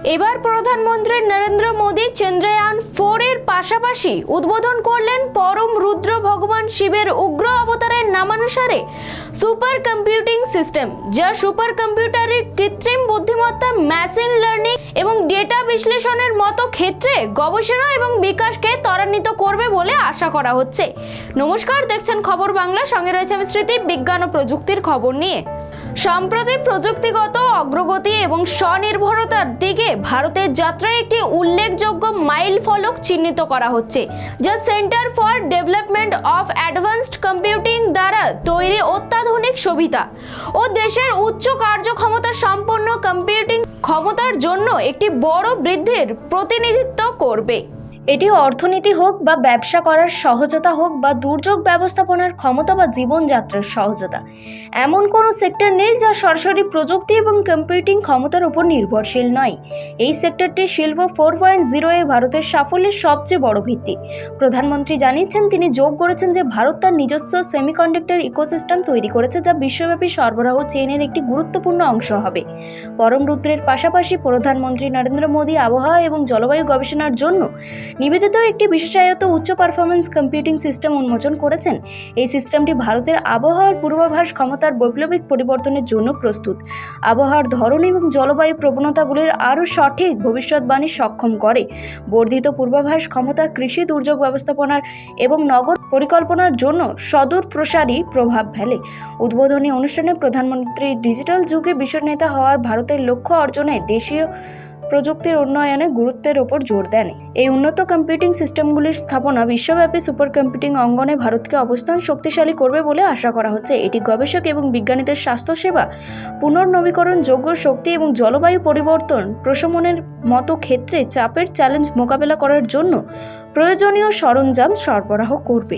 এবার প্রধানমন্ত্রী নরেন্দ্র মোদী চন্দ্রয়ান-4 এর পাশাপাশি উদ্বোধন করলেন পরম রুদ্র ভগবান শিবের উগ্র অবতারের নামানুসারে সুপার কম্পিউটিং সিস্টেম, যা সুপার কম্পিউটারের কৃত্রিম বুদ্ধিমত্তা, মেশিন লার্নিং এবং ডেটা বিশ্লেষণের মতো ক্ষেত্রে গবেষণা এবং বিকাশকে ত্বরান্বিত করবে বলে আশা করা হচ্ছে। নমস্কার, দেখছেন খবর বাংলা, সঙ্গে রয়েছে আমি স্মৃতি। বিজ্ঞান ও প্রযুক্তির খবর নিয়ে সম্প্রতি প্রযুক্তিগত অগ্রগতি এবং স্বনির্ভরতার দিকে ভারতের যাত্রায় একটি উল্লেখযোগ্য মাইল ফলক চিহ্নিত করা হচ্ছে, যা centre for development of advanced computing দ্বারা তৈরি অত্যাধুনিক সুবিধা ও দেশের উচ্চ কার্যক্ষমতা সম্পন্ন কম্পিউটিং ক্ষমতার জন্য একটি বড় বৃদ্ধির প্রতিনিধিত্ব করবে। এটি অর্থনীতি হোক বা ব্যবসা করার সহজতা হোক বা দুর্যোগ ব্যবস্থাপনার ক্ষমতা বা জীবনযাত্রার সহজতা, এমন কোনো সেক্টর নেই যা সরাসরি প্রযুক্তি এবং কম্পিউটিং ক্ষমতার উপর নির্ভরশীল নয়। এই সেক্টরটি শিল্প 4.0 এ ভারতের সাফল্যের সবচেয়ে বড় ভিত্তি। প্রধানমন্ত্রী জানিয়েছেন, তিনি যোগ করেছেন যে ভারত তার নিজস্ব সেমিকন্ডাক্টর ইকোসিস্টেম তৈরি করেছে, যা বিশ্বব্যাপী সরবরাহ চেইনের একটি গুরুত্বপূর্ণ অংশ হবে। পরম রুদ্রের পাশাপাশি প্রধানমন্ত্রী নরেন্দ্র মোদী আবহাওয়া এবং জলবায়ু গবেষণার জন্য নিবেদিত একটি বিশেষায়িত উচ্চ পারফরমেন্স কম্পিউটিং সিস্টেম উন্মোচন করেছেন। এই সিস্টেমটি ভারতের আবহাওয়ার পূর্বাভাস ক্ষমতার বৈপ্লবিক পরিবর্তনের জন্য প্রস্তুত। আবহাওয়ার ধরন এবং জলবায়ু প্রবণতাগুলির আরও সঠিক ভবিষ্যৎবাণী সক্ষম করে। বর্ধিত পূর্বাভাস ক্ষমতা কৃষি, দুর্যোগ ব্যবস্থাপনার এবং নগর পরিকল্পনার জন্য সদূর প্রসারী প্রভাব ফেলে। উদ্বোধনী অনুষ্ঠানে প্রধানমন্ত্রী ডিজিটাল যুগে বিশ্বনেতা হওয়ার ভারতের লক্ষ্য অর্জনে দেশীয় প্রযুক্তির উন্নয়নে গুরুত্বের ওপর জোর দেন। এই উন্নত কম্পিউটিং সিস্টেমগুলির স্থাপনা বিশ্বব্যাপী সুপার কম্পিউটিং অঙ্গনে ভারতকে অবস্থান শক্তিশালী করবে বলে আশা করা হচ্ছে। এটি গবেষক এবং বিজ্ঞানীদের স্বাস্থ্যসেবা, পুনর্নবীকরণযোগ্য শক্তি এবং জলবায়ু পরিবর্তন প্রশমনের মতো ক্ষেত্রে চাপের চ্যালেঞ্জ মোকাবেলা করার জন্য প্রয়োজনীয় সরঞ্জাম সরবরাহ করবে।